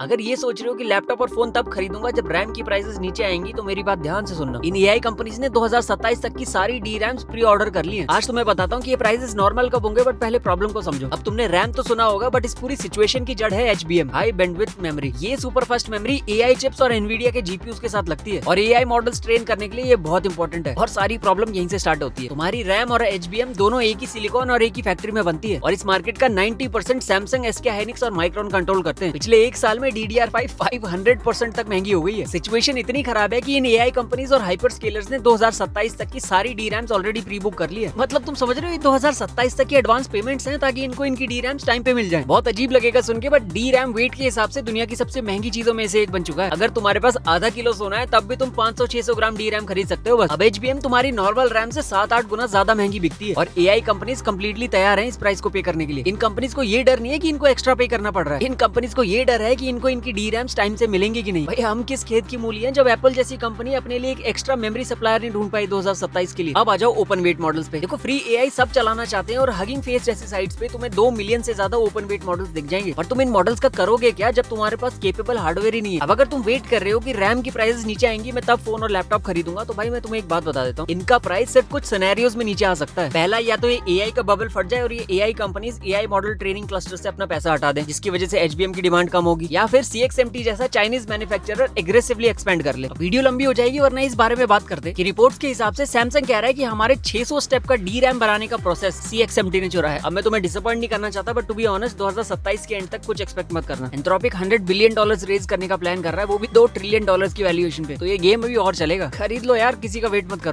अगर ये सोच रहे हो कि लैपटॉप और फोन तब खरीदूंगा जब रैम की प्राइसेस नीचे आएंगी तो मेरी बात ध्यान से सुनना। इन एआई कंपनीज ने 2027 तक की सारी डी रैम्स प्री ऑर्डर कर ली हैं। आज तुम्हें बताता हूँ कि ये प्राइसेस नॉर्मल कब होंगे, बट पहले प्रॉब्लम को समझो। अब तुमने रैम तो सुना होगा, बट इस पूरी सिचुएशन की जड़ है एचबीएम, हाई बैंडविड्थ मेमोरी। ये super fast memory AI chips और एनवीडिया के जीपीयूज के साथ लगती है और एआई मॉडल्स ट्रेन करने के लिए ये बहुत इंपॉर्टेंट है। और सारी प्रॉब्लम यहीं से स्टार्ट होती है। तुम्हारी रैम और एचबीएम दोनों एक ही सिलिकॉन और एक ही फैक्ट्री में बनती है और इस मार्केट का 90% सैमसंग, एसके हाइनिक्स और माइक्रोन कंट्रोल करते हैं। पिछले एक साल में DDR5 500% तक महंगी हो गई है। सिचुएशन इतनी खराब है कि इन एआई कंपनीज और हाइपर स्केलर्स ने 2027 तक की सारी DRAMs already pre book कर ली है। मतलब तुम समझ रहे हो, ये 2027 तक की एडवांस पेमेंट्स हैं ताकि इनको इनकी डी रैम्स टाइम पे मिल जाए। बहुत अजीब लगेगा सुन के, बट डी रैम वेट के हिसाब से दुनिया की सबसे महंगी चीजों में से एक बन चुका है। अगर तुम्हारे पास आधा किलो सोना है तब भी तुम 500-600 ग्राम डी रैम खरीद सकते हो बस। अब एचबीएम तुम्हारी नॉर्मल रैम से 7-8 गुना ज्यादा महंगी बिकती है और एआई कंपनीज कंप्लीटली तैयार है इस प्राइस को पे करने के लिए। इन कंपनीज को ये डर नहीं है कि इनको एक्स्ट्रा पे करना पड़ रहा है। इन कंपनीज को ये डर है कि इनको इनकी डी रैम्स टाइम से मिलेंगी कि नहीं। भाई हम किस खेत की मूली हैं जब एप्पल जैसी कंपनी अपने लिए एक एक्स्ट्रा मेमोरी सप्लायर नहीं ढूंढ पाई 2027 के लिए। अब आ जाओ ओपन वेट मॉडल्स पे। देखो, फ्री एआई सब चलाना चाहते हैं और हगिंग फेस जैसी साइट्स पे तुम्हें 2 मिलियन से ज्यादा ओपन वेट मॉडल्स दिख जाएंगे। और तुम इन मॉडल्स का करोगे क्या जब तुम्हारे पास केपेबल हार्डवेयर ही नहीं है। अब अगर तुम वेट कर रहे हो कि रैम की प्राइसेस नीचे आएंगी, मैं तब फोन और लैपटॉप खरीदूंगा, तो भाई मैं तुम्हें एक बात बता देता हूँ, इनका प्राइस सिर्फ कुछ सिनेरियोज में नीचे आ सकता है। पहला, या तो ये एआई का बबल फट जाए और ये AI companies AI model training cluster से अपना पैसा हटा दें, जिसकी वजह से एचबीएम की डिमांड कम होगी, या फिर सीएक्सएमटी जैसा चाइनीज मैन्युफैक्चरर एग्रेसिवली एक्सपेंड कर ले। वीडियो लंबी हो जाएगी, वरना इस बारे में बात करते कि रिपोर्ट्स के हिसाब से सैमसंग कह रहा है कि हमारे 600 स्टेप का डी रैम बनाने का प्रोसेस सीएक्सएमटी ने चुरा है। अब मैं तुम्हें डिसअपॉइंट नहीं करना चाहता, बट टू बी ऑनेस्ट 2027 के एंड तक कुछ एक्सपेक्ट मत करना। एंथ्रोपिक $100 बिलियन रेज करने का प्लान कर रहा है, वो भी $2 ट्रिलियन की वैल्यूएशन पे। तो ये गेम अभी और चलेगा। खरीद लो यार, किसी का वेट मत करो।